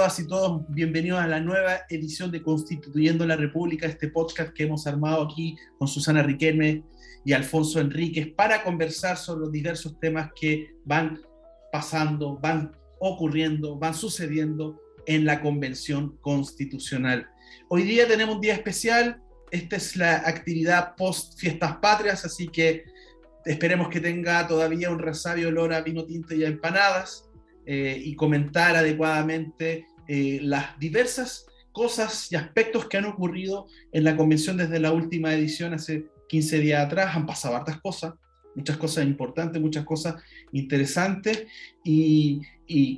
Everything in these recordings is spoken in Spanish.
todas y todos, bienvenidos a la nueva edición de Constituyendo la República, este podcast que hemos armado aquí con Susana Riquelme y Alfonso Enríquez para conversar sobre los diversos temas que van pasando, van ocurriendo, van sucediendo en la Convención Constitucional. Hoy día tenemos un día especial, esta es la actividad post Fiestas Patrias, así que esperemos que tenga todavía un resabio olor a vino tinto y a empanadas. Y comentar adecuadamente las diversas cosas y aspectos que han ocurrido en la convención desde la última edición hace 15 días atrás. Han pasado hartas cosas, muchas cosas importantes, muchas cosas interesantes y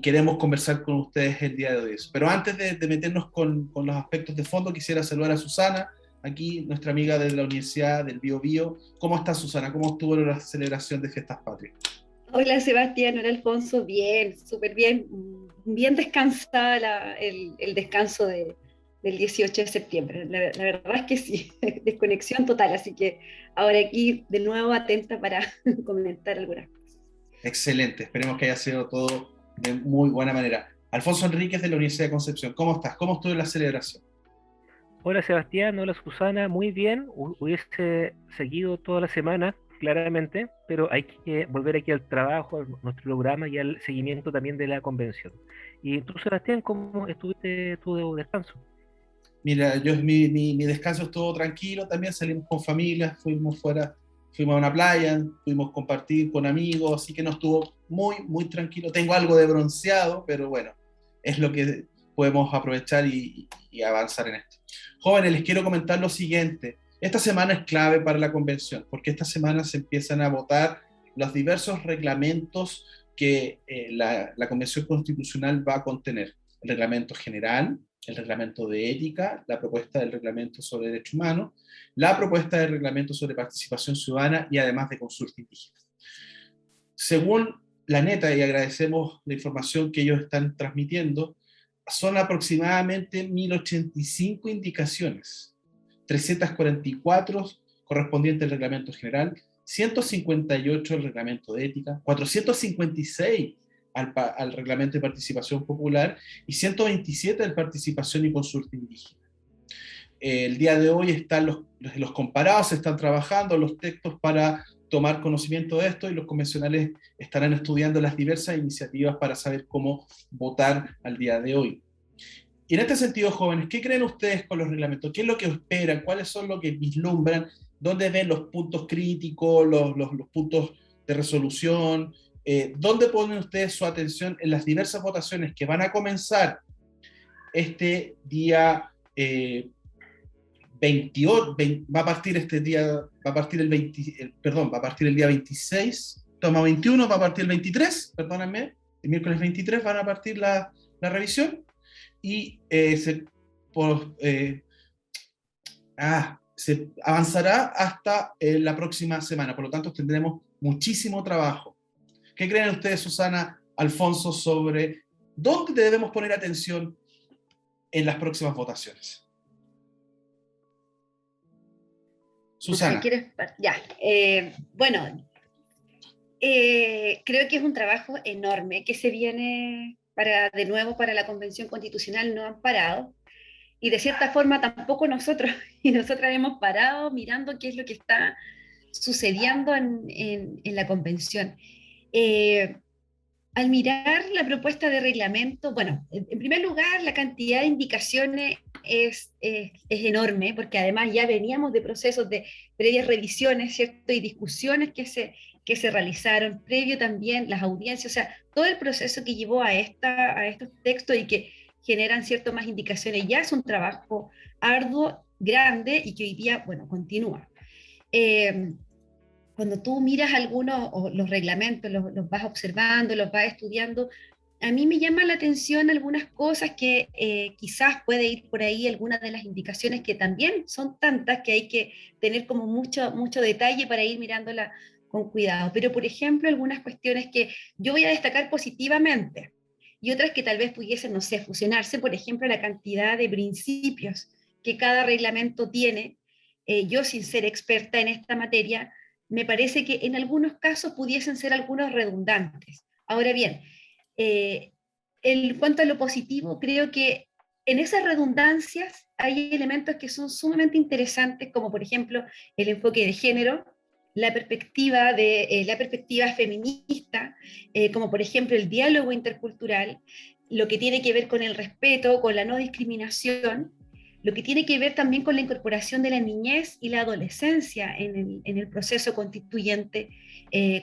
queremos conversar con ustedes el día de hoy. Pero antes de meternos con los aspectos de fondo, quisiera saludar a Susana, aquí nuestra amiga de la Universidad del Bío Bío. ¿Cómo está, Susana? ¿Cómo estuvo la celebración de Fiestas Patrias? Hola Sebastián, hola Alfonso, bien, súper bien, bien descansada el descanso del 18 de septiembre. La verdad es que sí, desconexión total, así que ahora aquí de nuevo atenta para comentar algunas cosas. Excelente, esperemos que haya sido todo de muy buena manera. Alfonso Enríquez de la Universidad de Concepción, ¿cómo estás? ¿Cómo estuvo la celebración? Hola Sebastián, hola Susana, muy bien. Hubiese seguido toda la semana, claramente, pero hay que volver aquí al trabajo, a nuestro programa y al seguimiento también de la convención. Y tú, Sebastián, ¿cómo estuviste tú de descanso? Mira, mi descanso estuvo tranquilo, también salimos con familia, fuimos fuera, fuimos a una playa, fuimos a compartir con amigos, así que no estuvo muy tranquilo. Tengo algo de bronceado, pero bueno, es lo que podemos aprovechar y avanzar en esto. Jóvenes, les quiero comentar lo siguiente. Esta semana es clave para la convención, porque esta semana se empiezan a votar los diversos reglamentos que la Convención Constitucional va a contener. El reglamento general, el reglamento de ética, la propuesta del reglamento sobre derechos humanos, la propuesta del reglamento sobre participación ciudadana y además de consulta indígena. Según la neta, y agradecemos la información que ellos están transmitiendo, son aproximadamente 1085 indicaciones, 344 correspondientes al reglamento general, 158 al reglamento de ética, 456 al reglamento de participación popular y 127 al participación y consulta indígena. El día de hoy están los comparados, se están trabajando los textos para tomar conocimiento de esto y los convencionales estarán estudiando las diversas iniciativas para saber cómo votar al día de hoy. Y en este sentido, jóvenes, ¿qué creen ustedes con los reglamentos? ¿Qué es lo que esperan? ¿Cuáles son lo que vislumbran? ¿Dónde ven los puntos críticos, los puntos de resolución? ¿Dónde ponen ustedes su atención en las diversas votaciones que van a comenzar este día 28, va a partir este día, va a partir el 20, perdón, va a partir el día 26, toma 21, va a partir el 23, perdónenme, el miércoles 23 van a partir la revisión y se avanzará hasta la próxima semana, por lo tanto tendremos muchísimo trabajo. ¿Qué creen ustedes, Susana, Alfonso, sobre dónde debemos poner atención en las próximas votaciones? Susana. ¿Quieres? Ya. Bueno, creo que es un trabajo enorme que se viene de nuevo para la Convención Constitucional, no han parado. Y de cierta forma tampoco nosotros y nosotras hemos parado mirando qué es lo que está sucediendo en la convención. Eh, Al mirar la propuesta de reglamento, bueno, en primer lugar, la cantidad de indicaciones es enorme, porque además ya veníamos de procesos de previas revisiones, ¿cierto? Y discusiones que se realizaron, previo también las audiencias, o sea, todo el proceso que llevó a estos textos y que generan cierto más indicaciones, ya es un trabajo arduo, grande y que hoy día, bueno, continúa. Eh, Cuando tú miras algunos o los reglamentos, los vas observando, los vas estudiando, a mí me llama la atención algunas cosas que quizás puede ir por ahí, algunas de las indicaciones que también son tantas que hay que tener como mucho detalle para ir mirándola con cuidado. Pero, por ejemplo, algunas cuestiones que yo voy a destacar positivamente y otras que tal vez pudiesen, no sé, fusionarse, por ejemplo, la cantidad de principios que cada reglamento tiene. Yo, sin ser experta en esta materia, me parece que en algunos casos pudiesen ser algunos redundantes. Ahora bien, eh, En cuanto a lo positivo, creo que en esas redundancias hay elementos que son sumamente interesantes, como por ejemplo el enfoque de género, la perspectiva feminista, como por ejemplo el diálogo intercultural, lo que tiene que ver con el respeto, con la no discriminación, lo que tiene que ver también con la incorporación de la niñez y la adolescencia en el proceso constituyente,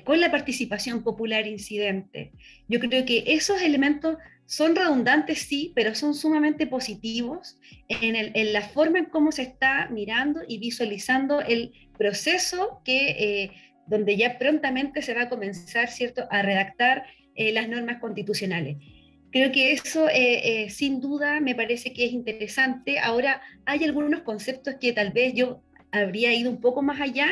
con la participación popular incidente. Yo creo que esos elementos son redundantes, sí, pero son sumamente positivos en la forma en cómo se está mirando y visualizando el proceso donde ya prontamente se va a comenzar, ¿cierto?, a redactar las normas constitucionales. Creo que eso, sin duda, me parece que es interesante. Ahora, hay algunos conceptos que tal vez yo habría ido un poco más allá,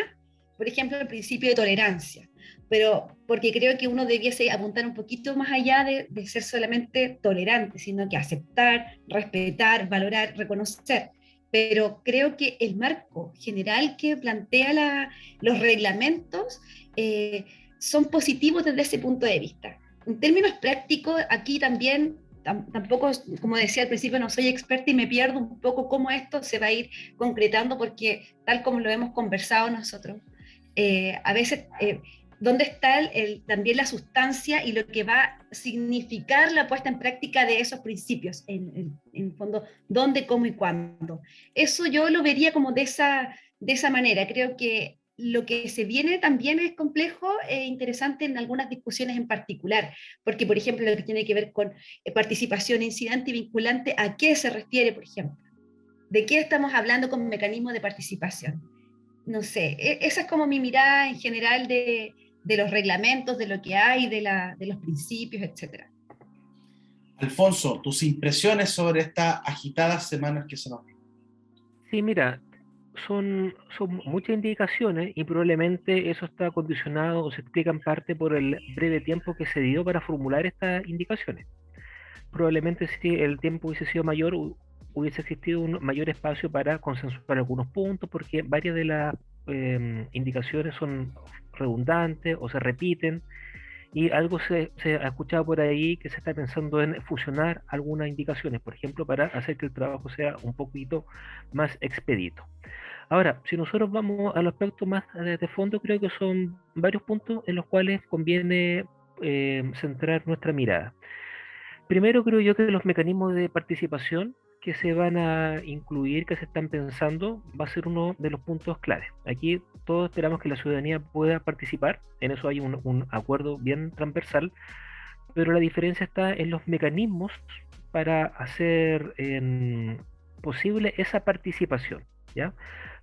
por ejemplo, el principio de tolerancia, pero porque creo que uno debiese apuntar un poquito más allá de ser solamente tolerante, sino que aceptar, respetar, valorar, reconocer. Pero creo que el marco general que plantea los reglamentos son positivos desde ese punto de vista. En términos prácticos, aquí también tampoco, como decía al principio, no soy experta y me pierdo un poco cómo esto se va a ir concretando, porque tal como lo hemos conversado nosotros, a veces, ¿dónde está también la sustancia y lo que va a significar la puesta en práctica de esos principios? En fondo, ¿dónde, cómo y cuándo? Eso yo lo vería como de esa manera. Creo que lo que se viene también es complejo e interesante en algunas discusiones en particular, porque, por ejemplo, lo que tiene que ver con participación incidente y vinculante, ¿a qué se refiere, por ejemplo? ¿De qué estamos hablando con mecanismos de participación? No sé, esa es como mi mirada en general de los reglamentos, de lo que hay, de los principios, etcétera. Alfonso, tus impresiones sobre estas agitadas semanas que se nos vienen. Sí, mira, son muchas indicaciones y probablemente eso está condicionado o se explica en parte por el breve tiempo que se dio para formular estas indicaciones. Probablemente si el tiempo hubiese sido mayor, hubiese existido un mayor espacio para consensuar algunos puntos, porque varias de las indicaciones son redundantes o se repiten, y algo se ha escuchado por ahí que se está pensando en fusionar algunas indicaciones, por ejemplo, para hacer que el trabajo sea un poquito más expedito. Ahora, si nosotros vamos al aspecto más de fondo, creo que son varios puntos en los cuales conviene centrar nuestra mirada. Primero, creo yo que los mecanismos de participación que se van a incluir, que se están pensando, va a ser uno de los puntos claves. Aquí todos esperamos que la ciudadanía pueda participar, en eso hay un acuerdo bien transversal, pero la diferencia está en los mecanismos para hacer posible esa participación, ¿ya?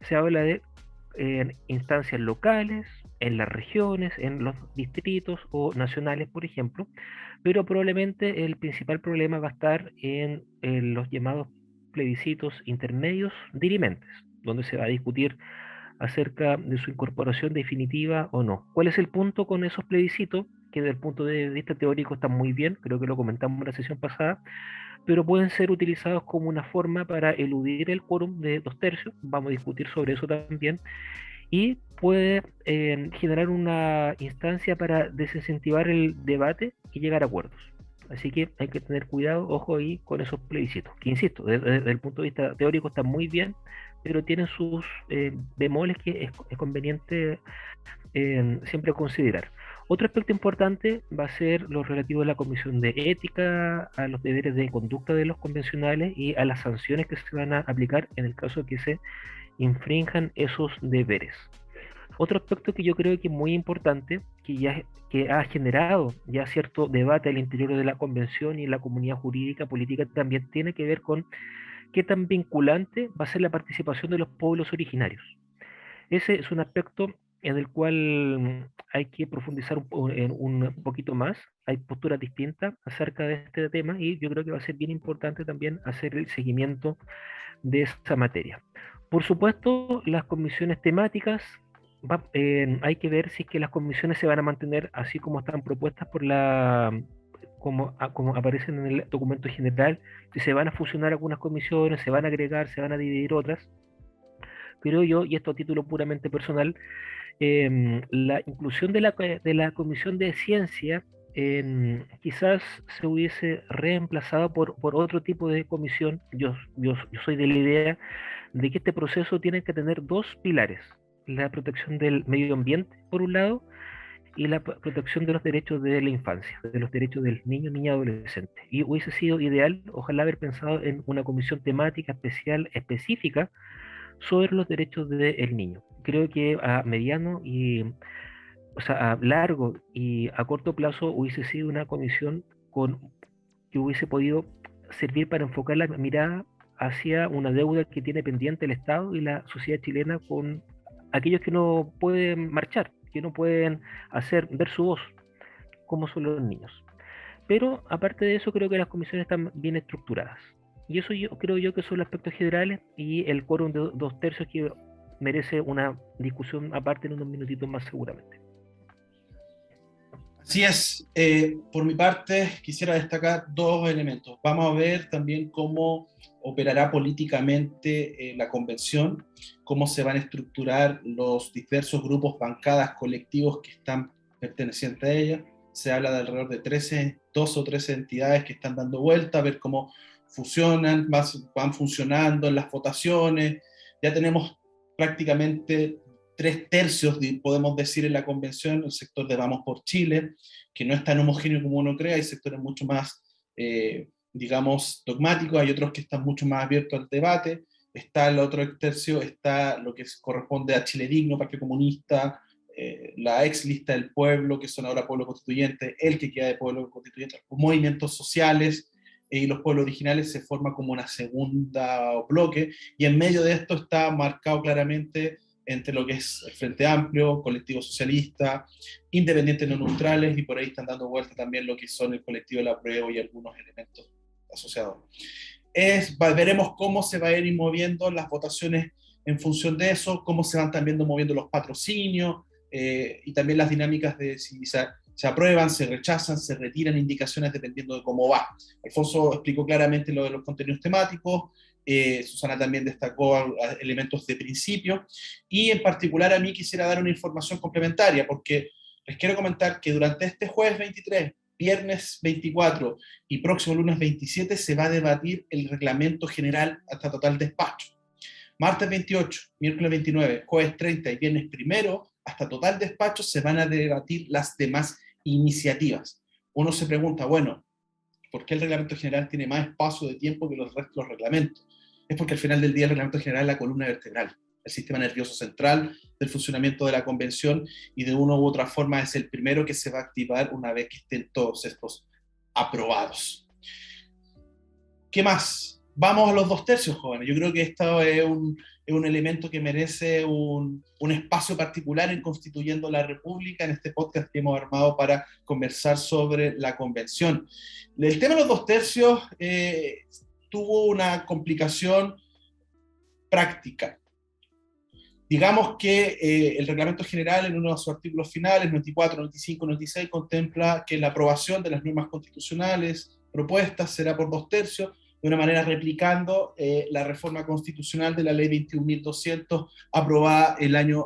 Se habla de en instancias locales, en las regiones, en los distritos o nacionales, por ejemplo, pero probablemente el principal problema va a estar en los llamados plebiscitos intermedios dirimentes, donde se va a discutir acerca de su incorporación definitiva o no. ¿Cuál es el punto con esos plebiscitos? Que desde el punto de vista teórico están muy bien, creo que lo comentamos en la sesión pasada, pero pueden ser utilizados como una forma para eludir el quórum de 2/3, vamos a discutir sobre eso también, y puede generar una instancia para desincentivar el debate y llegar a acuerdos. Así que hay que tener cuidado, ojo ahí con esos plebiscitos, que insisto, desde el punto de vista teórico están muy bien, pero tienen sus bemoles que es conveniente siempre considerar. Otro aspecto importante va a ser lo relativo a la comisión de ética, a los deberes de conducta de los convencionales y a las sanciones que se van a aplicar en el caso de que se infrinjan esos deberes. Otro aspecto que yo creo que es muy importante, que ha generado ya cierto debate al interior de la convención y en la comunidad jurídica política, también tiene que ver con qué tan vinculante va a ser la participación de los pueblos originarios. Ese es un aspecto en el cual hay que profundizar un poquito más. Hay posturas distintas acerca de este tema y yo creo que va a ser bien importante también hacer el seguimiento de esa materia. Por supuesto, las comisiones temáticas, hay que ver si es que las comisiones se van a mantener así como están propuestas como aparecen en el documento general, si se van a fusionar algunas comisiones, se van a agregar, se van a dividir otras. Creo yo, y esto a título puramente personal, la inclusión de la Comisión de Ciencia quizás se hubiese reemplazado por otro tipo de comisión. Yo soy de la idea de que este proceso tiene que tener dos pilares: la protección del medio ambiente, por un lado, y la protección de los derechos de la infancia, de los derechos del niño, niña, adolescente. Y hubiese sido ideal, ojalá, haber pensado en una comisión temática especial, específica, sobre los derechos del niño. Creo que a mediano y, o sea, a largo y a corto plazo hubiese sido una comisión que hubiese podido servir para enfocar la mirada hacia una deuda que tiene pendiente el Estado y la sociedad chilena con aquellos que no pueden marchar, que no pueden hacer ver su voz, como son los niños. Pero aparte de eso, creo que las comisiones están bien estructuradas. Y eso creo yo que son los aspectos generales, y el quórum de 2/3 que merece una discusión aparte en unos minutitos más seguramente. Así es. Por mi parte, quisiera destacar dos elementos. Vamos a ver también cómo operará políticamente la convención, cómo se van a estructurar los diversos grupos, bancadas, colectivos que están pertenecientes a ella. Se habla de alrededor de 2 o 13 entidades que están dando vuelta, a ver cómo fusionan, van funcionando en las votaciones. Ya tenemos prácticamente 3/3, podemos decir, en la convención, el sector de Vamos por Chile, que no es tan homogéneo como uno cree. Hay sectores mucho más, digamos, dogmáticos, hay otros que están mucho más abiertos al debate. Está el otro tercio, está lo que corresponde a Chile Digno, Partido Comunista, la ex lista del pueblo, que son ahora pueblo constituyente, el que queda de pueblo constituyente, movimientos sociales, y los pueblos originales se forman como una segunda bloque, y en medio de esto está marcado claramente entre lo que es el Frente Amplio, colectivo socialista, independientes no neutrales, y por ahí están dando vuelta también lo que son el colectivo del apruebo y algunos elementos asociados. Veremos cómo se va a ir moviendo las votaciones en función de eso, cómo se van también moviendo los patrocinios, y también las dinámicas de si se aprueban, se rechazan, se retiran indicaciones dependiendo de cómo va. Alfonso explicó claramente lo de los contenidos temáticos. Susana también destacó elementos de principio, y en particular a mí quisiera dar una información complementaria, porque les quiero comentar que durante este jueves 23, viernes 24 y próximo lunes 27 se va a debatir el reglamento general hasta total despacho. Martes 28, miércoles 29, jueves 30 y viernes 1 hasta total despacho se van a debatir las demás iniciativas. Uno se pregunta, bueno, ¿por qué el reglamento general tiene más espacio de tiempo que los restos de los reglamentos? Es porque al final del día el reglamento general es la columna vertebral, el sistema nervioso central del funcionamiento de la convención, y de una u otra forma es el primero que se va a activar una vez que estén todos estos aprobados. ¿Qué más? Vamos a los 2/3, jóvenes. Yo creo que esto es un elemento que merece un espacio particular en Constituyendo la República, en este podcast que hemos armado para conversar sobre la convención. El tema de los 2/3 tuvo una complicación práctica. Digamos que el reglamento general, en uno de sus artículos finales, 94, 95, 96, contempla que la aprobación de las normas constitucionales propuestas será por 2/3, de una manera replicando la reforma constitucional de la ley 21.200, aprobada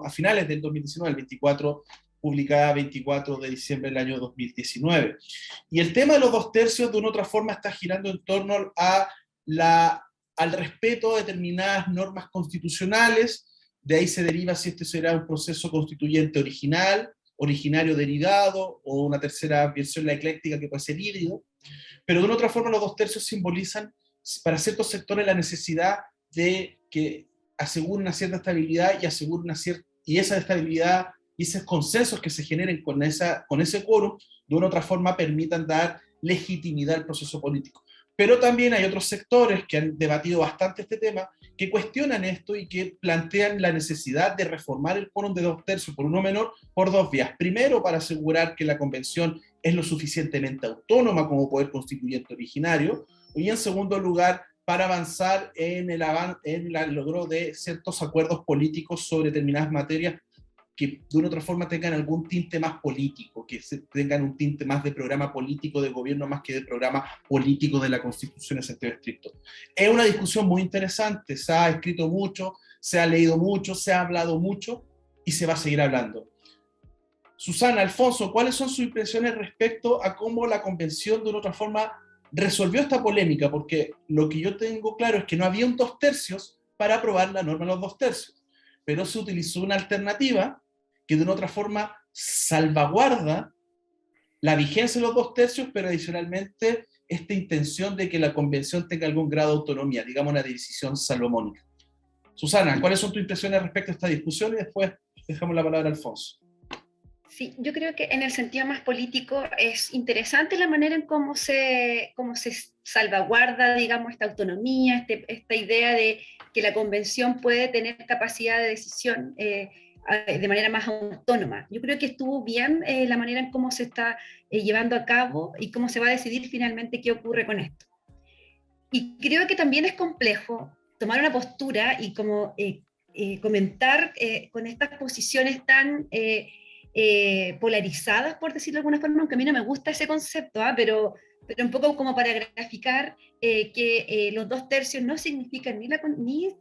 a finales del 2019, el 24, publicada 24 de diciembre del año 2019. Y el tema de los 2/3, de una u otra forma, está girando en torno al respeto a determinadas normas constitucionales. De ahí se deriva si este será un proceso constituyente original, originario derivado, o una tercera versión, la ecléctica, que puede ser híbrido. Pero de una otra forma los 2/3 simbolizan para ciertos sectores la necesidad de que aseguren una cierta estabilidad, y aseguren y esa estabilidad y esos consensos que se generen con ese quórum, de una u otra forma permitan dar legitimidad al proceso político. Pero también hay otros sectores que han debatido bastante este tema, que cuestionan esto y que plantean la necesidad de reformar el quórum de 2/3 por uno menor por dos vías. Primero, para asegurar que la convención es lo suficientemente autónoma como poder constituyente originario, y en segundo lugar, para avanzar en el logro de ciertos acuerdos políticos sobre determinadas materias que de una u otra forma tengan algún tinte más político, que tengan un tinte más de programa político de gobierno más que de programa político de la Constitución en sentido estricto. Es una discusión muy interesante, se ha escrito mucho, se ha leído mucho, se ha hablado mucho y se va a seguir hablando. Susana, Alfonso, ¿cuáles son sus impresiones respecto a cómo la convención de una otra forma resolvió esta polémica? Porque lo que yo tengo claro es que no había un 2/3 para aprobar la norma de los 2/3, pero se utilizó una alternativa que de una otra forma salvaguarda la vigencia de los 2/3, pero adicionalmente esta intención de que la convención tenga algún grado de autonomía, digamos una decisión salomónica. Susana, ¿cuáles son tus impresiones respecto a esta discusión? Y después dejamos la palabra a Alfonso. Sí, yo creo que en el sentido más político es interesante la manera en cómo se salvaguarda, digamos, esta autonomía, esta idea de que la convención puede tener capacidad de decisión de manera más autónoma. Yo creo que estuvo bien la manera en cómo se está llevando a cabo y cómo se va a decidir finalmente qué ocurre con esto. Y creo que también es complejo tomar una postura y como comentar con estas posiciones tan polarizadas, por decirlo de alguna forma, aunque a mí no me gusta ese concepto, pero un poco como para graficar que los 2/3 no significan ni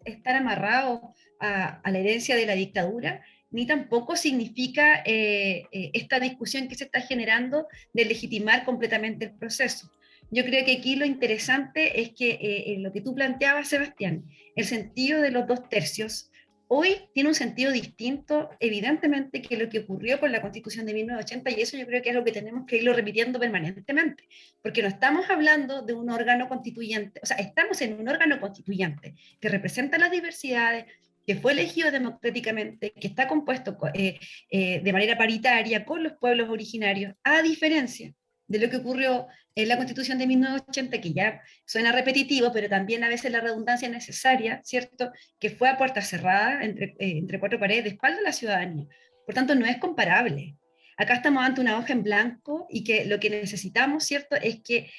estar amarrados a la herencia de la dictadura, ni tampoco significa esta discusión que se está generando de legitimar completamente el proceso. Yo creo que aquí lo interesante es que lo que tú planteabas, Sebastián, el sentido de los 2/3, hoy tiene un sentido distinto, evidentemente, que lo que ocurrió con la Constitución de 1980, y eso yo creo que es algo que tenemos que irlo repitiendo permanentemente, porque no estamos hablando de un órgano constituyente, o sea, estamos en un órgano constituyente que representa las diversidades, que fue elegido democráticamente, que está compuesto de manera paritaria con los pueblos originarios, a diferencia de lo que ocurrió en la Constitución de 1980, que ya suena repetitivo, pero también a veces la redundancia es necesaria, ¿cierto? Que fue a puerta cerrada, entre cuatro paredes, de espalda a la ciudadanía. Por tanto, no es comparable. Acá estamos ante una hoja en blanco y que lo que necesitamos, ¿cierto?, es que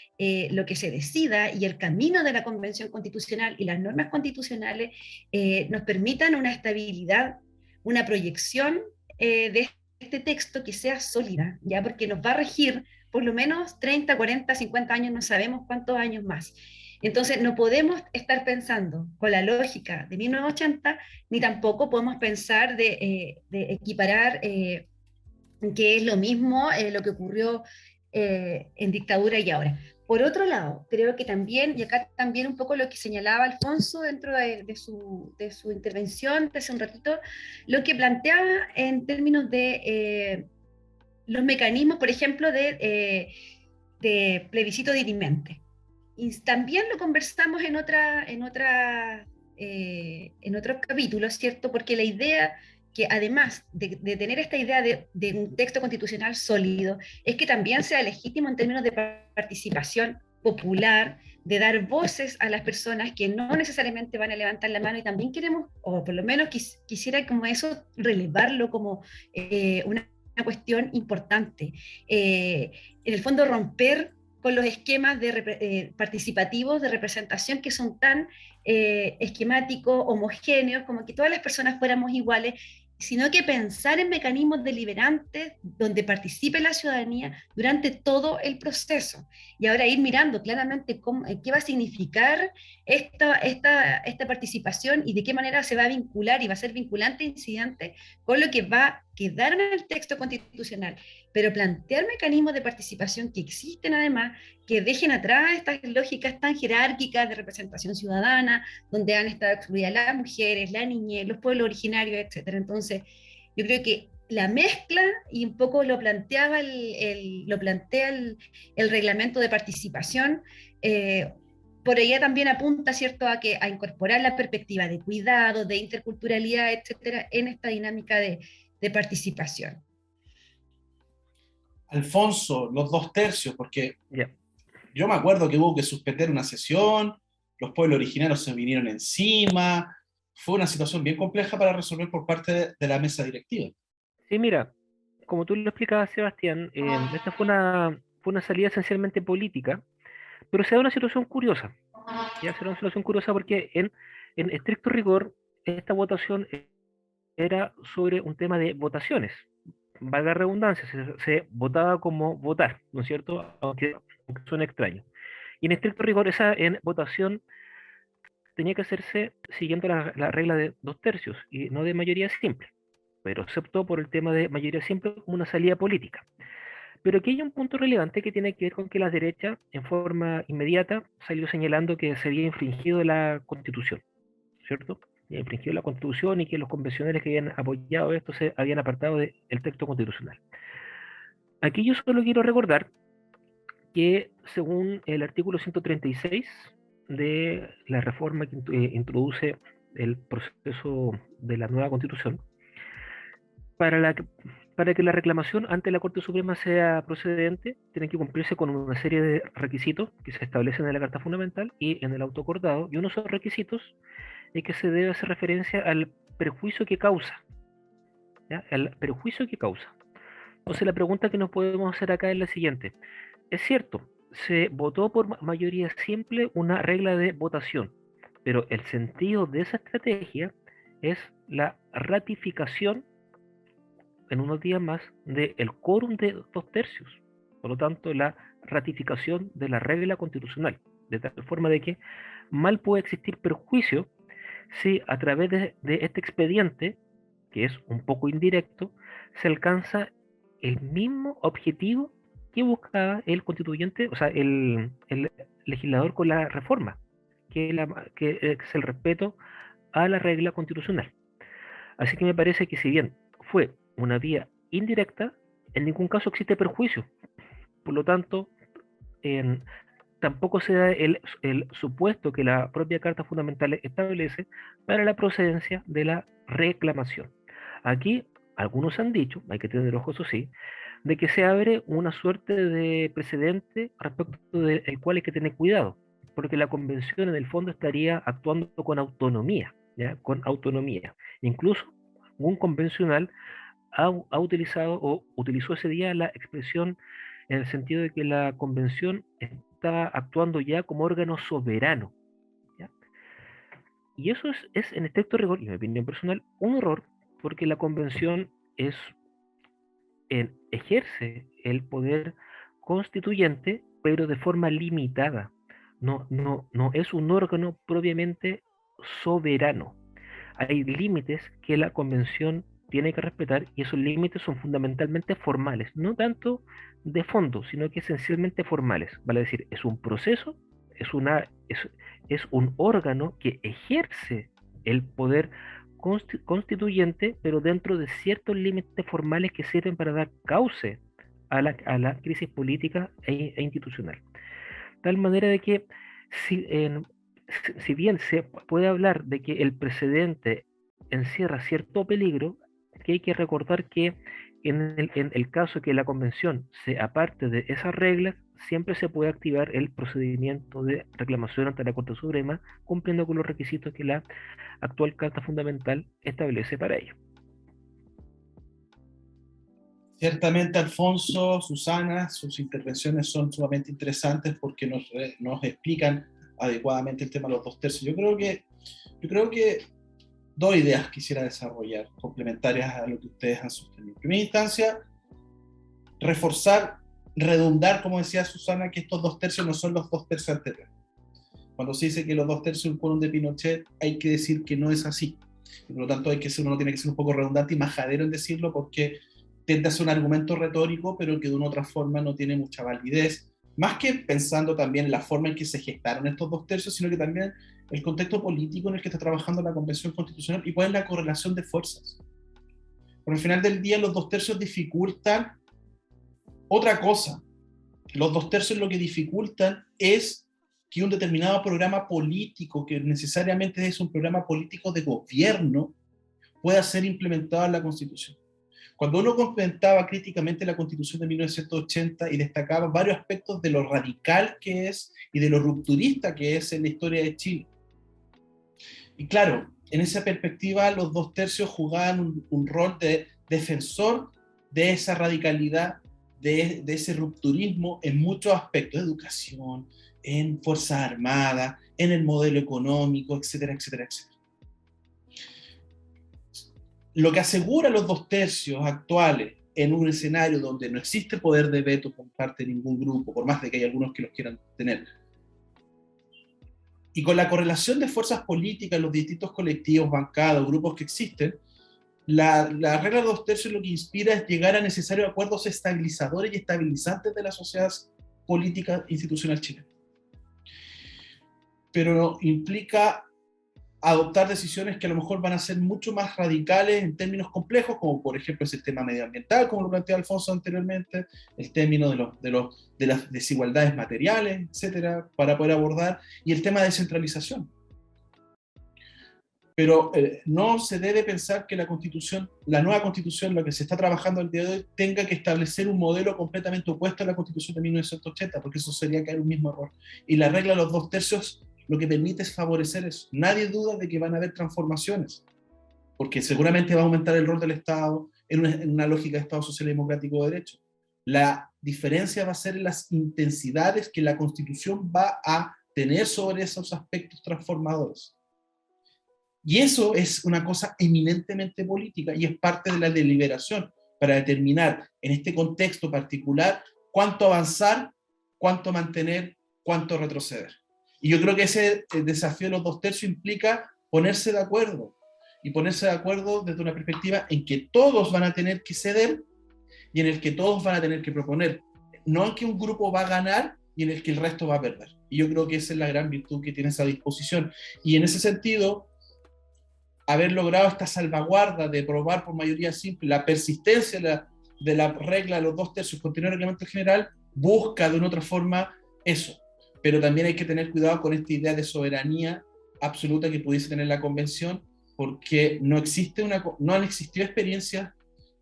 lo que se decida y el camino de la Convención Constitucional y las normas constitucionales nos permitan una estabilidad, una proyección de este texto que sea sólida, ¿ya? Porque nos va a regir por lo menos 30, 40, 50 años, no sabemos cuántos años más. Entonces, no podemos estar pensando con la lógica de 1980, ni tampoco podemos pensar de equiparar que es lo mismo lo que ocurrió en dictadura y ahora. Por otro lado, creo que también, y acá también un poco lo que señalaba Alfonso dentro de su intervención de hace un ratito, lo que planteaba en términos de los mecanismos, por ejemplo, de plebiscito dirimente. Y también lo conversamos en otros capítulos, ¿cierto? Porque la idea que además de tener esta idea de un texto constitucional sólido, es que también sea legítimo en términos de participación popular, de dar voces a las personas que no necesariamente van a levantar la mano y también queremos, o por lo menos quisiera como eso relevarlo como una cuestión importante. En el fondo romper con los esquemas participativos de representación que son tan esquemáticos, homogéneos, como que todas las personas fuéramos iguales, sino que pensar en mecanismos deliberantes donde participe la ciudadanía durante todo el proceso. Y ahora ir mirando claramente qué va a significar esta participación y de qué manera se va a vincular y va a ser vinculante e incidente con lo que va a quedar en el texto constitucional. Pero plantear mecanismos de participación que existen además, que dejen atrás estas lógicas tan jerárquicas de representación ciudadana, donde han estado excluidas las mujeres, la niñez, los pueblos originarios, etcétera. Entonces, yo creo que la mezcla, y un poco lo plantea el reglamento de participación, por ella también apunta, ¿cierto?, a incorporar la perspectiva de cuidado, de interculturalidad, etcétera, en esta dinámica de participación. Alfonso, los 2/3, porque Yeah. yo me acuerdo que hubo que suspender una sesión, los pueblos originarios se vinieron encima, fue una situación bien compleja para resolver por parte de la mesa directiva. Sí, mira, como tú lo explicabas, Sebastián, esta fue una salida esencialmente política, pero se da una situación curiosa. Ya se da una situación curiosa porque en estricto rigor, esta votación era sobre un tema de votaciones. Valga la redundancia, se votaba como votar, ¿no es cierto? Aunque suene extraño. Y en estricto rigor, esa votación tenía que hacerse siguiendo la regla de 2/3 y no de mayoría simple. pero se optó por el tema de mayoría simple como una salida política. Pero aquí hay un punto relevante que tiene que ver con que la derecha, en forma inmediata, salió señalando que se había infringido la Constitución, ¿cierto? Y infringido la Constitución y que los convencionales que habían apoyado esto se habían apartado del texto constitucional. Aquí yo solo quiero recordar que según el artículo 136 de la reforma que introduce el proceso de la nueva Constitución, para, la, para que la reclamación ante la Corte Suprema sea procedente, tiene que cumplirse con una serie de requisitos que se establecen en la Carta Fundamental y en el auto acordado, y uno de esos requisitos es que se debe hacer referencia al perjuicio que causa, ¿ya? Al perjuicio que causa. Entonces la pregunta que nos podemos hacer acá es la siguiente. Es cierto, se votó por mayoría simple una regla de votación, pero el sentido de esa estrategia es la ratificación en unos días más del quórum de 2/3. Por lo tanto, la ratificación de la regla constitucional, de tal forma de que mal puede existir perjuicio si a través de este expediente, que es un poco indirecto, se alcanza el mismo objetivo que buscaba el constituyente, o sea, el legislador con la reforma, que es el respeto a la regla constitucional. Así que me parece que si bien fue una vía indirecta, en ningún caso existe perjuicio. Por lo tanto, tampoco se da el supuesto que la propia Carta Fundamental establece para la procedencia de la reclamación. Aquí algunos han dicho, hay que tener ojos, eso sí, de que se abre una suerte de precedente respecto del cual hay que tener cuidado, porque la convención en el fondo estaría actuando con autonomía, ¿ya? Con autonomía. Incluso un convencional ha utilizado o utilizó ese día la expresión en el sentido de que la convención está actuando ya como órgano soberano, ¿ya? Y eso es en estricto rigor, y en mi opinión personal, un error, porque la convención ejerce el poder constituyente, pero de forma limitada. No es un órgano propiamente soberano. Hay límites que la convención tiene que respetar y esos límites son fundamentalmente formales, no tanto de fondo, sino que esencialmente formales. Vale decir, es un proceso, es un órgano que ejerce el poder constituyente, pero dentro de ciertos límites formales que sirven para dar cauce a la crisis política e institucional. Tal manera de que si, si bien se puede hablar de que el precedente encierra cierto peligro, que hay que recordar que en el caso que la convención se aparte de esas reglas, siempre se puede activar el procedimiento de reclamación ante la Corte Suprema, cumpliendo con los requisitos que la actual Carta Fundamental establece para ello. Ciertamente, Alfonso, Susana, sus intervenciones son sumamente interesantes porque nos explican adecuadamente el tema de los 2/3. Yo creo que dos ideas quisiera desarrollar, complementarias a lo que ustedes han sostenido. En primera instancia, reforzar, redundar, como decía Susana, que estos 2/3 no son los 2/3 anteriores. Cuando se dice que los 2/3 de un quórum de Pinochet, hay que decir que no es así. Y por lo tanto, uno tiene que ser un poco redundante y majadero en decirlo porque tiende a ser un argumento retórico, pero que de una u otra forma no tiene mucha validez, más que pensando también en la forma en que se gestaron estos 2/3, sino que también el contexto político en el que está trabajando la Convención Constitucional y cuál es la correlación de fuerzas. Por el final del día, los 2/3 dificultan otra cosa. Los 2/3 lo que dificultan es que un determinado programa político, que necesariamente es un programa político de gobierno, pueda ser implementado en la Constitución. Cuando uno comentaba críticamente la Constitución de 1980 y destacaba varios aspectos de lo radical que es y de lo rupturista que es en la historia de Chile. Y claro, en esa perspectiva los 2/3 jugaban un rol de defensor de esa radicalidad, de ese rupturismo en muchos aspectos, educación, en Fuerzas Armadas, en el modelo económico, etcétera, etcétera, etcétera. Lo que asegura los 2/3 actuales en un escenario donde no existe poder de veto por parte de ningún grupo, por más de que hay algunos que los quieran tener, y con la correlación de fuerzas políticas en los distintos colectivos, bancados, grupos que existen, La regla de 2/3 lo que inspira es llegar a necesarios acuerdos estabilizadores y estabilizantes de la sociedad política institucional chilena. Pero implica adoptar decisiones que a lo mejor van a ser mucho más radicales en términos complejos, como por ejemplo es el tema medioambiental, como lo planteó Alfonso anteriormente, el término de las desigualdades materiales, etcétera, para poder abordar, y el tema de descentralización. Pero no se debe pensar que la nueva constitución, lo que se está trabajando el día de hoy, tenga que establecer un modelo completamente opuesto a la constitución de 1980, porque eso sería caer un mismo error. Y la regla de los 2/3 lo que permite es favorecer eso. Nadie duda de que van a haber transformaciones, porque seguramente va a aumentar el rol del Estado en una lógica de Estado social y democrático de derecho. La diferencia va a ser en las intensidades que la Constitución va a tener sobre esos aspectos transformadores. Y eso es una cosa eminentemente política y es parte de la deliberación para determinar en este contexto particular cuánto avanzar, cuánto mantener, cuánto retroceder. Y yo creo que ese desafío de los 2/3 implica ponerse de acuerdo, y ponerse de acuerdo desde una perspectiva en que todos van a tener que ceder y en el que todos van a tener que proponer, no en que un grupo va a ganar y en el que el resto va a perder. Y yo creo que esa es la gran virtud que tiene esa disposición. Y en ese sentido, haber logrado esta salvaguarda de aprobar por mayoría simple la persistencia de la regla de los 2/3 continuar el reglamento general, busca de una otra forma eso. Pero también hay que tener cuidado con esta idea de soberanía absoluta que pudiese tener la convención, porque no han existido experiencias,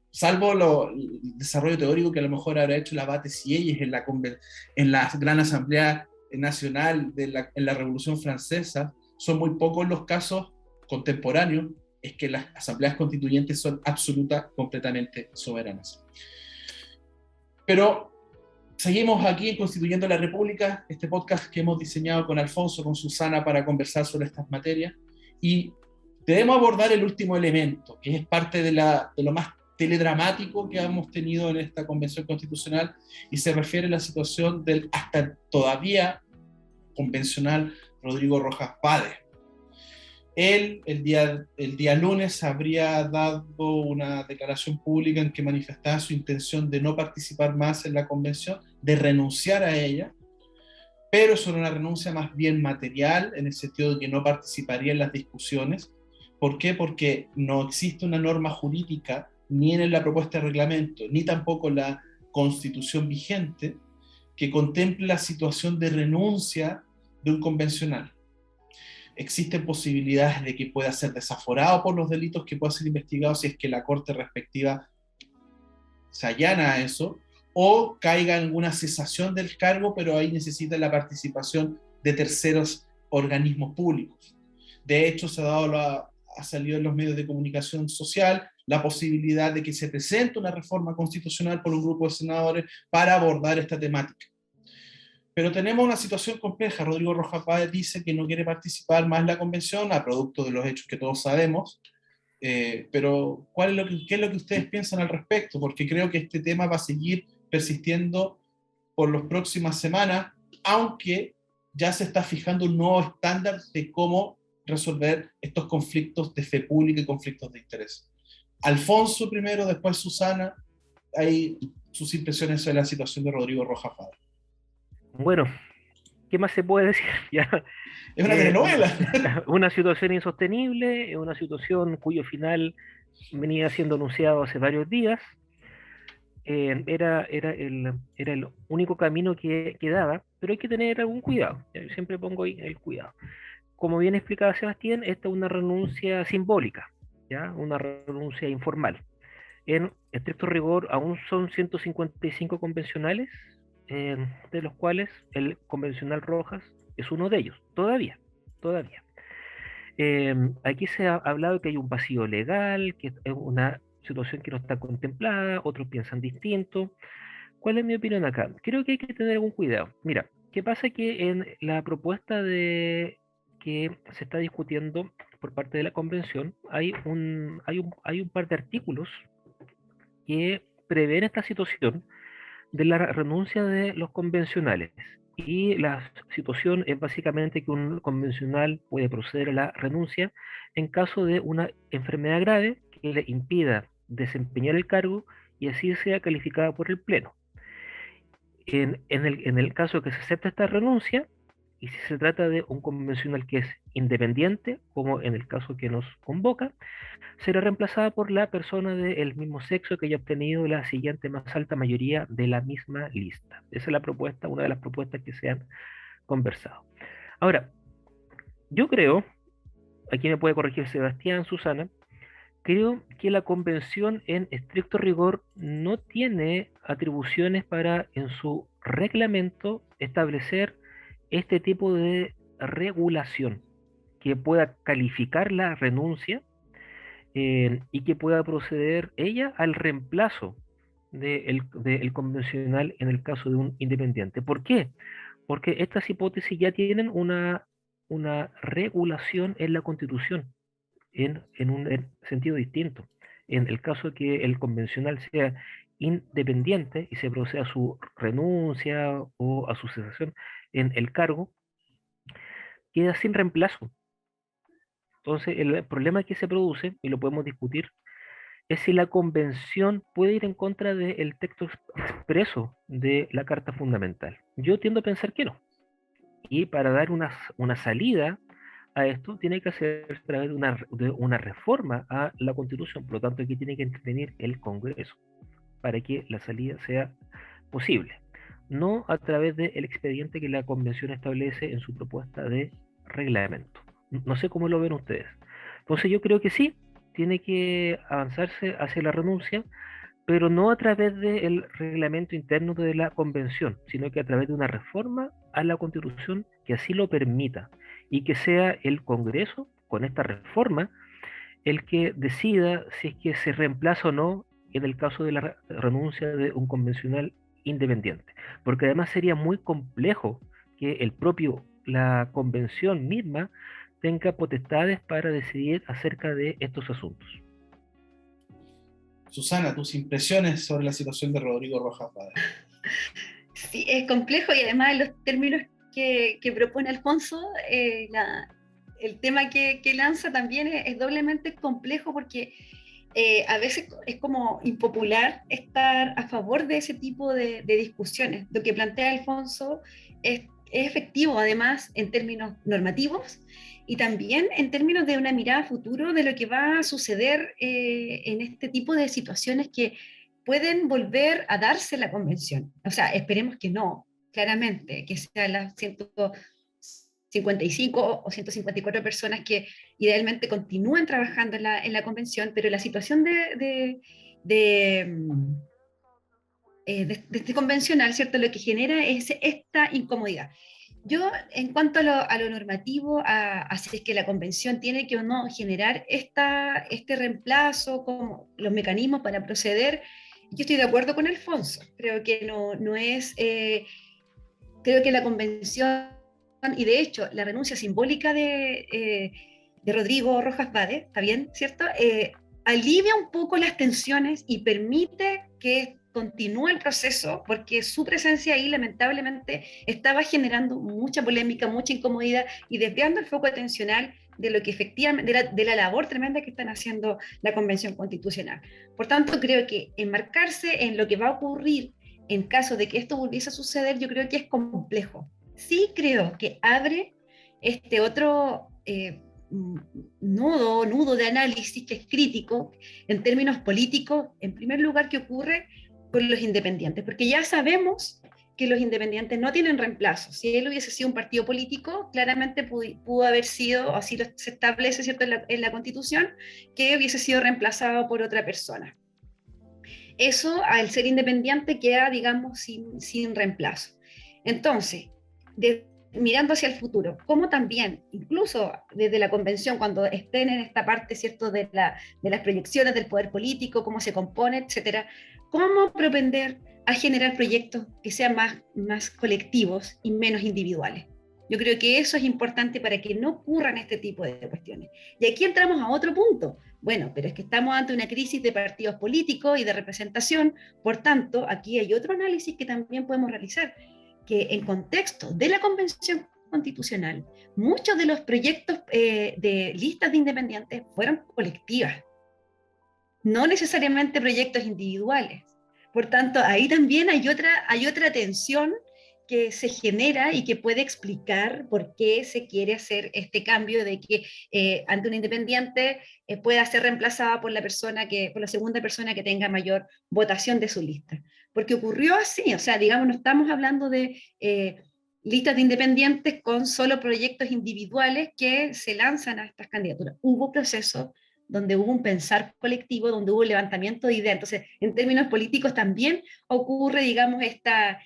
salvo el desarrollo teórico que a lo mejor habrá hecho la Abate Sieyes en la Gran Asamblea Nacional en la Revolución Francesa. Son muy pocos los casos contemporáneos es que las asambleas constituyentes son completamente soberanas. Pero seguimos aquí en Constituyendo la República, este podcast que hemos diseñado con Alfonso, con Susana, para conversar sobre estas materias, y debemos abordar el último elemento, que es parte de lo más teledramático que hemos tenido en esta convención constitucional, y se refiere a la situación del hasta todavía convencional Rodrigo Rojas Pádez. Él, el día lunes, habría dado una declaración pública en que manifestaba su intención de no participar más en la convención, de renunciar a ella, pero eso era una renuncia más bien material, en el sentido de que no participaría en las discusiones. ¿Por qué? Porque no existe una norma jurídica, ni en la propuesta de reglamento, ni tampoco en la Constitución vigente, que contemple la situación de renuncia de un convencional. Existen posibilidades de que pueda ser desaforado por los delitos que pueda ser investigado si es que la corte respectiva se allana a eso, o caiga en alguna cesación del cargo, pero ahí necesita la participación de terceros organismos públicos. De hecho, ha salido en los medios de comunicación social la posibilidad de que se presente una reforma constitucional por un grupo de senadores para abordar esta temática. Pero tenemos una situación compleja. Rodrigo Rojas Pádez dice que no quiere participar más en la convención, a producto de los hechos que todos sabemos. Pero ¿qué es lo que ustedes piensan al respecto? Porque creo que este tema va a seguir persistiendo por las próximas semanas, aunque ya se está fijando un nuevo estándar de cómo resolver estos conflictos de fe pública y conflictos de interés. Alfonso primero, después Susana, hay sus impresiones sobre la situación de Rodrigo Rojas Pádez. Bueno, ¿qué más se puede decir? Ya, Es una telenovela. una situación insostenible, una situación cuyo final venía siendo anunciado hace varios días. Era el único camino que quedaba, pero hay que tener algún cuidado. Yo siempre pongo ahí el cuidado. Como bien explicaba Sebastián, esta es una renuncia simbólica, ¿ya? Una renuncia informal. En estricto rigor, aún son 155 convencionales, de los cuales el convencional Rojas es uno de ellos, todavía. Aquí se ha hablado que hay un vacío legal, que es una situación que no está contemplada, otros piensan distinto. ¿Cuál es mi opinión acá? Creo que hay que tener algún cuidado. Mira, ¿qué pasa? Que en la propuesta que se está discutiendo por parte de la convención hay un par de artículos que prevén esta situación de la renuncia de los convencionales. Y la situación es básicamente que un convencional puede proceder a la renuncia en caso de una enfermedad grave que le impida desempeñar el cargo y así sea calificada por el Pleno. En el caso de que se acepte esta renuncia, y si se trata de un convencional que es independiente, como en el caso que nos convoca, será reemplazada por la persona del mismo sexo que haya obtenido la siguiente más alta mayoría de la misma lista. Esa es la propuesta, una de las propuestas que se han conversado. Ahora, yo creo, aquí me puede corregir Sebastián, Susana, creo que la convención en estricto rigor no tiene atribuciones para en su reglamento establecer este tipo de regulación que pueda calificar la renuncia y que pueda proceder ella al reemplazo del convencional en el caso de un independiente. ¿Por qué? Porque estas hipótesis ya tienen una regulación en la Constitución en un sentido distinto. En el caso de que el convencional sea independiente y se proceda a su renuncia o a su cesación en el cargo, queda sin reemplazo. Entonces, el problema que se produce, y lo podemos discutir, es si la convención puede ir en contra del texto expreso de la Carta Fundamental. Yo tiendo a pensar que no. Y para dar una salida a esto, tiene que hacerse a través de una reforma a la Constitución. Por lo tanto, aquí tiene que intervenir el Congreso para que la salida sea posible. No a través del expediente que la Convención establece en su propuesta de reglamento. No sé cómo lo ven ustedes. Entonces yo creo que sí, tiene que avanzarse hacia la renuncia, pero no a través del reglamento interno de la convención, sino que a través de una reforma a la Constitución que así lo permita y que sea el Congreso, con esta reforma, el que decida si es que se reemplaza o no en el caso de la renuncia de un convencional independiente. Porque además sería muy complejo que la convención misma tenga potestades para decidir acerca de estos asuntos. Susana, tus impresiones sobre la situación de Rodrigo Rojas Vade. Sí, es complejo y además en los términos que propone Alfonso, el tema que lanza también es doblemente complejo porque a veces es como impopular estar a favor de ese tipo de discusiones. Lo que plantea Alfonso es efectivo además en términos normativos y también en términos de una mirada a futuro de lo que va a suceder en este tipo de situaciones que pueden volver a darse la convención. O sea, esperemos que no, claramente, que sean las 155 o 154 personas que idealmente continúen trabajando en la convención, pero la situación de este convencional, ¿cierto? Lo que genera es esta incomodidad. Yo, en cuanto a lo normativo, a si es que la convención tiene que o no generar este reemplazo, como los mecanismos para proceder, yo estoy de acuerdo con Alfonso. Creo que no es, creo que la convención, y de hecho la renuncia simbólica de Rodrigo Rojas Vade, ¿está bien? ¿Cierto? Alivia un poco las tensiones y permite que continúe el proceso, porque su presencia ahí lamentablemente estaba generando mucha polémica, mucha incomodidad y desviando el foco atencional de lo que efectivamente, de la labor tremenda que están haciendo la Convención Constitucional. Por tanto, creo que enmarcarse en lo que va a ocurrir en caso de que esto volviese a suceder, yo creo que es complejo. Sí creo que abre este otro nudo de análisis que es crítico en términos políticos, en primer lugar, que ocurre con los independientes, porque ya sabemos que los independientes no tienen reemplazo. Si él hubiese sido un partido político, claramente pudo haber sido, así se establece, ¿cierto?, en la Constitución, que hubiese sido reemplazado por otra persona. Eso, al ser independiente, queda, digamos, sin reemplazo. Entonces, mirando hacia el futuro, como también, incluso desde la convención, cuando estén en esta parte, ¿cierto?, de las proyecciones del poder político, cómo se compone, etcétera, cómo propender a generar proyectos que sean más colectivos y menos individuales. Yo creo que eso es importante para que no ocurran este tipo de cuestiones. Y aquí entramos a otro punto. Bueno, pero es que estamos ante una crisis de partidos políticos y de representación, por tanto, aquí hay otro análisis que también podemos realizar, que en contexto de la Convención Constitucional, muchos de los proyectos de listas de independientes fueron colectivas. no necesariamente proyectos individuales. Por tanto, ahí también hay otra tensión que se genera y que puede explicar por qué se quiere hacer este cambio de que ante un independiente pueda ser reemplazada por por la segunda persona que tenga mayor votación de su lista. Porque ocurrió así, o sea, digamos, no estamos hablando de listas de independientes con solo proyectos individuales que se lanzan a estas candidaturas. Hubo procesos donde hubo un pensar colectivo, donde hubo un levantamiento de ideas. Entonces, en términos políticos también ocurre, digamos, esta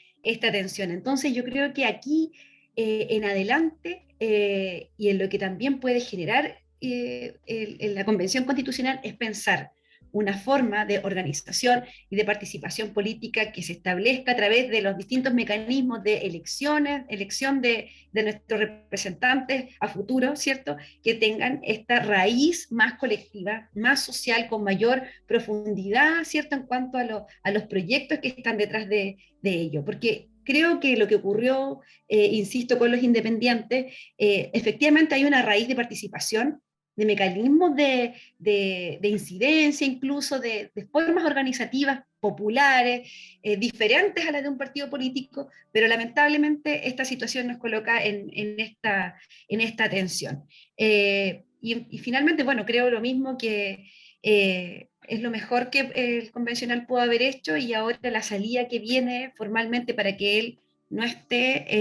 tensión. Entonces, yo creo que aquí en adelante y en lo que también puede generar en la Convención Constitucional es pensar una forma de organización y de participación política que se establezca a través de los distintos mecanismos de elecciones, elección de nuestros representantes a futuro, ¿cierto? Que tengan esta raíz más colectiva, más social, con mayor profundidad, ¿cierto? En cuanto a los proyectos que están detrás de ello. Porque creo que lo que ocurrió, insisto, con los independientes, efectivamente hay una raíz de participación, de mecanismos de incidencia, incluso de formas organizativas populares, diferentes a las de un partido político, pero lamentablemente esta situación nos coloca en esta tensión. Y finalmente, bueno, creo lo mismo que es lo mejor que el convencional pudo haber hecho y ahora la salida que viene formalmente para que él no esté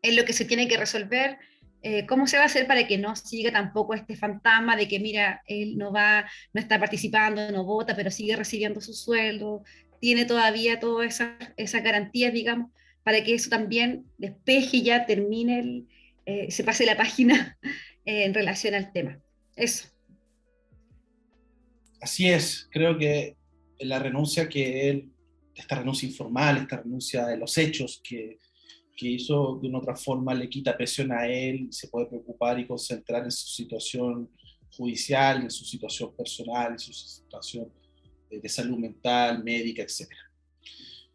en lo que se tiene que resolver. ¿Cómo se va a hacer para que no siga tampoco este fantasma de que, mira, él no está participando, no vota, pero sigue recibiendo su sueldo, tiene todavía todas esas garantías, digamos, para que eso también despeje y ya termine, se pase la página en relación al tema? Eso. Así es, creo que la renuncia que él, esta renuncia informal, esta renuncia de los hechos que hizo de una otra forma le quita presión a él, se puede preocupar y concentrar en su situación judicial, en su situación personal, en su situación de salud mental, médica, etc.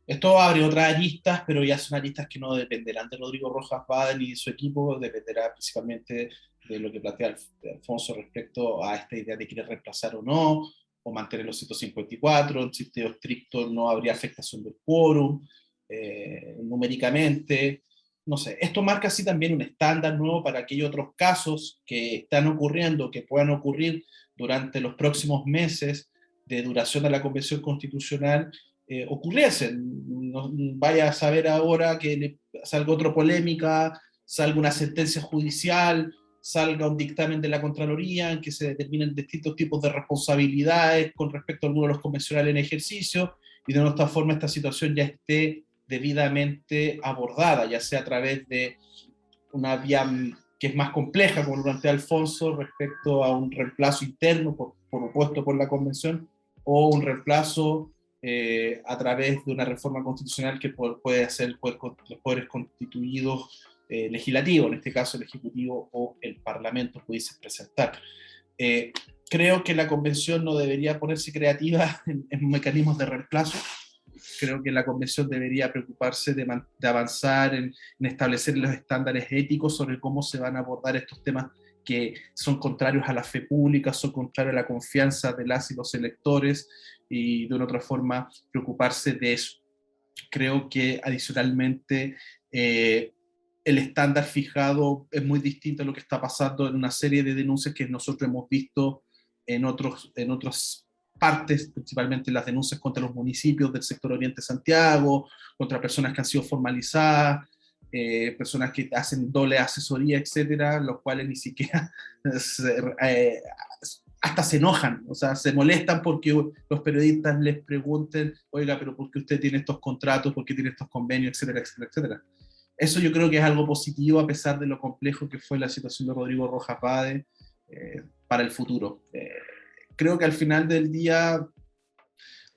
Esto abre otras aristas, pero ya son aristas que no dependerán de Rodrigo Rojas Vade ni de su equipo, dependerá principalmente de lo que plantea Alfonso respecto a esta idea de querer reemplazar o mantener los 154, en sentido estricto no habría afectación del quórum, numéricamente, no sé, esto marca así también un estándar nuevo para aquellos otros casos que están ocurriendo, que puedan ocurrir durante los próximos meses de duración de la Convención Constitucional, ocurriesen. No, vaya a saber ahora que salga otra polémica, salga una sentencia judicial, salga un dictamen de la Contraloría en que se determinen distintos tipos de responsabilidades con respecto a algunos de los convencionales en ejercicio, y de esta forma esta situación ya esté debidamente abordada, ya sea a través de una vía que es más compleja, como lo plantea Alfonso, respecto a un reemplazo interno propuesto por la Convención, o un reemplazo a través de una reforma constitucional que puede hacer los poderes constituidos legislativos, en este caso el Ejecutivo o el Parlamento, pudiese presentar. Creo que la Convención no debería ponerse creativa en mecanismos de reemplazo. Creo que la Convención debería preocuparse de avanzar en establecer los estándares éticos sobre cómo se van a abordar estos temas que son contrarios a la fe pública, son contrarios a la confianza de las y los electores, y de una otra forma preocuparse de eso. Creo que adicionalmente el estándar fijado es muy distinto a lo que está pasando en una serie de denuncias que nosotros hemos visto en otras partes, principalmente las denuncias contra los municipios del sector Oriente de Santiago, contra personas que han sido formalizadas, personas que hacen doble asesoría, etcétera, los cuales ni siquiera hasta se enojan, o sea, se molestan porque los periodistas les pregunten, oiga, pero ¿por qué usted tiene estos contratos? ¿Por qué tiene estos convenios? Etcétera, etcétera, etcétera. Eso yo creo que es algo positivo a pesar de lo complejo que fue la situación de Rodrigo Rojas Vade para el futuro. Creo que al final del día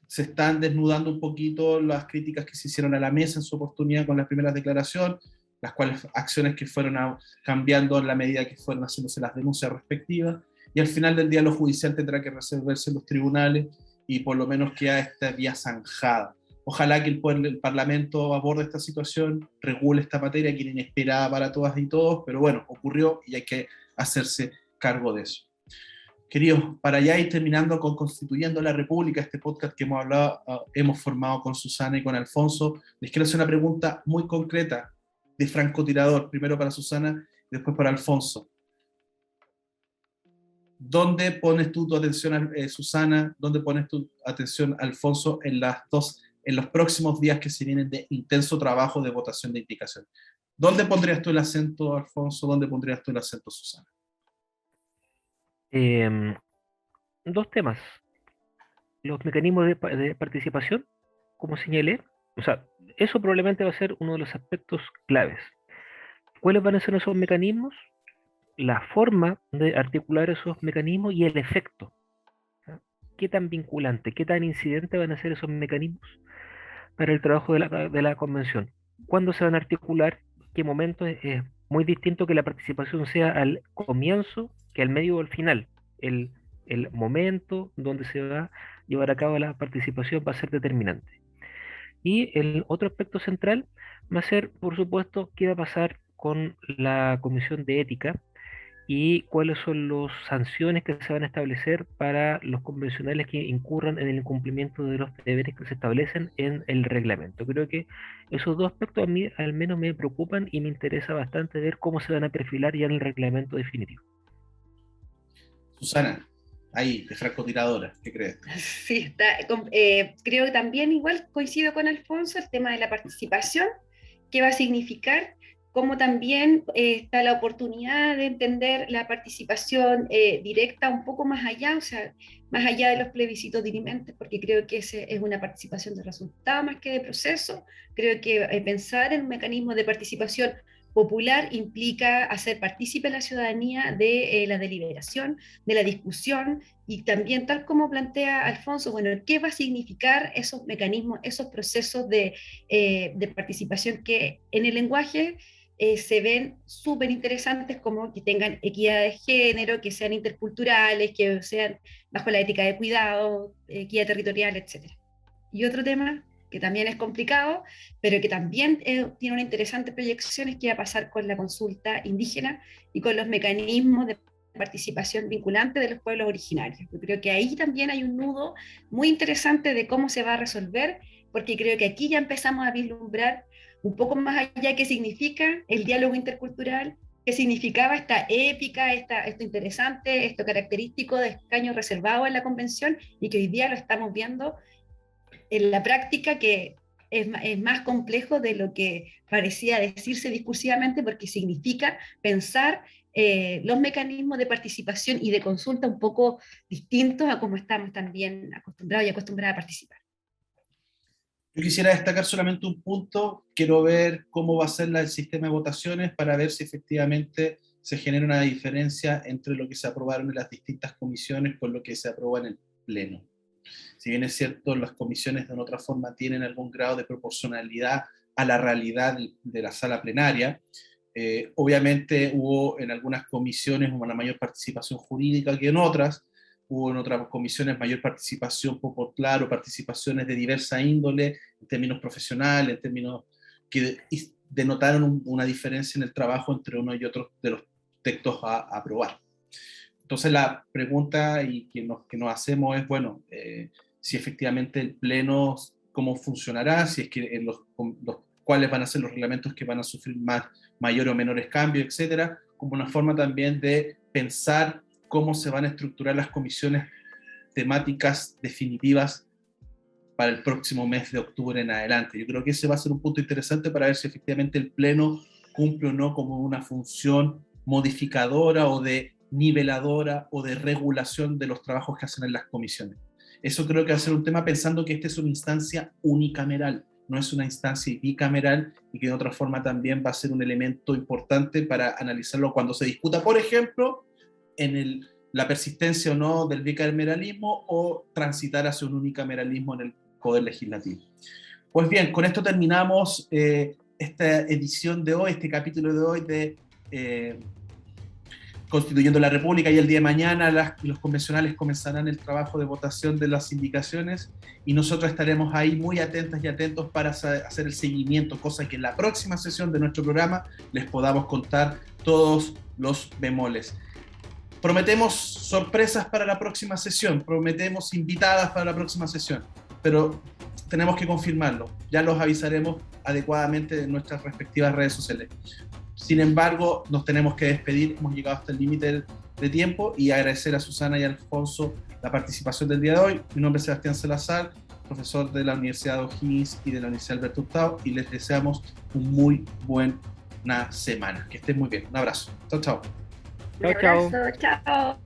se están desnudando un poquito las críticas que se hicieron a la mesa en su oportunidad con las primeras declaraciones, las cuales acciones que fueron cambiando en la medida que fueron haciéndose las denuncias respectivas, y al final del día lo judicial tendrá que resolverse en los tribunales y por lo menos queda esta vía zanjada. Ojalá que el Parlamento aborde esta situación, regule esta materia, que era inesperada para todas y todos, pero bueno, ocurrió y hay que hacerse cargo de eso. Queridos, para ya ir terminando con Constituyendo la República, este podcast que hemos hablado, hemos formado con Susana y con Alfonso, les quiero hacer una pregunta muy concreta, de francotirador, primero para Susana y después para Alfonso. ¿Dónde pones tú tu atención, Susana? ¿Dónde pones tu atención, Alfonso, en los próximos días que se vienen de intenso trabajo de votación de indicación? ¿Dónde pondrías tú el acento, Alfonso? ¿Dónde pondrías tú el acento, Susana? Dos temas. Los mecanismos de participación, como señalé, o sea, eso probablemente va a ser uno de los aspectos claves. ¿Cuáles van a ser esos mecanismos? La forma de articular esos mecanismos y el efecto. ¿Ah? ¿Qué tan vinculante, qué tan incidente van a ser esos mecanismos para el trabajo de la convención? ¿Cuándo se van a articular? ¿Qué momento? Es muy distinto que la participación sea al comienzo que al medio o al final. El momento donde se va a llevar a cabo la participación va a ser determinante. Y el otro aspecto central va a ser, por supuesto, qué va a pasar con la Comisión de Ética y cuáles son las sanciones que se van a establecer para los convencionales que incurran en el incumplimiento de los deberes que se establecen en el reglamento. Creo que esos dos aspectos a mí al menos me preocupan y me interesa bastante ver cómo se van a perfilar ya en el reglamento definitivo. Susana, ahí, de francotiradora, ¿qué crees? Sí, creo que también igual coincido con Alfonso el tema de la participación, qué va a significar, como también está la oportunidad de entender la participación directa un poco más allá, o sea, más allá de los plebiscitos dirimentes, porque creo que ese es una participación de resultado más que de proceso. Creo que pensar en un mecanismo de participación popular implica hacer partícipe a la ciudadanía de la deliberación, de la discusión, y también, tal como plantea Alfonso, bueno, ¿qué va a significar esos mecanismos, esos procesos de participación que en el lenguaje se ven súper interesantes, como que tengan equidad de género, que sean interculturales, que sean bajo la ética de cuidado, equidad territorial, etc. Y otro tema que también es complicado, pero que también tiene una interesante proyección, es qué va a pasar con la consulta indígena y con los mecanismos de participación vinculante de los pueblos originarios. Yo creo que ahí también hay un nudo muy interesante de cómo se va a resolver, porque creo que aquí ya empezamos a vislumbrar un poco más allá qué significa el diálogo intercultural, qué significaba esta épica, esto interesante, esto característico de escaños reservados en la convención, y que hoy día lo estamos viendo en la práctica, que es más complejo de lo que parecía decirse discursivamente, porque significa pensar los mecanismos de participación y de consulta un poco distintos a como estamos también acostumbrados y acostumbradas a participar. Yo quisiera destacar solamente un punto. Quiero ver cómo va a ser el sistema de votaciones para ver si efectivamente se genera una diferencia entre lo que se aprobaron en las distintas comisiones con lo que se aprobó en el Pleno. Si bien es cierto, las comisiones de otra forma tienen algún grado de proporcionalidad a la realidad de la sala plenaria, obviamente hubo en algunas comisiones una mayor participación jurídica que en otras, hubo en otras comisiones mayor participación popular o participaciones de diversa índole, en términos profesionales, en términos que denotaron una diferencia en el trabajo entre uno y otro de los textos a aprobar. Entonces la pregunta que nos hacemos es, bueno, si efectivamente el Pleno, cómo funcionará, si es que cuáles van a ser los reglamentos que van a sufrir mayores o menores cambios, etcétera, como una forma también de pensar cómo se van a estructurar las comisiones temáticas definitivas para el próximo mes de octubre en adelante. Yo creo que ese va a ser un punto interesante para ver si efectivamente el Pleno cumple o no como una función modificadora o de niveladora o de regulación de los trabajos que hacen en las comisiones. Eso creo que va a ser un tema, pensando que esta es una instancia unicameral, no es una instancia bicameral, y que de otra forma también va a ser un elemento importante para analizarlo cuando se discuta, por ejemplo, en la persistencia o no del bicameralismo o transitar hacia un unicameralismo en el Poder Legislativo. Pues bien, con esto terminamos esta edición de hoy, este capítulo de hoy de Constituyendo la República, y el día de mañana los convencionales comenzarán el trabajo de votación de las indicaciones, y nosotros estaremos ahí muy atentas y atentos para hacer el seguimiento, cosa que en la próxima sesión de nuestro programa les podamos contar todos los bemoles. prometemos sorpresas para la próxima sesión, prometemos invitadas para la próxima sesión, pero tenemos que confirmarlo. Ya los avisaremos adecuadamente en nuestras respectivas redes sociales. Sin embargo, nos tenemos que despedir, hemos llegado hasta el límite de tiempo, y agradecer a Susana y a Alfonso la participación del día de hoy. Mi nombre es Sebastián Salazar, profesor de la Universidad de O'Higgins y de la Universidad Alberto Hurtado, y les deseamos un muy buena semana. Que estén muy bien. Un abrazo. Chao, chao. Un abrazo, chao.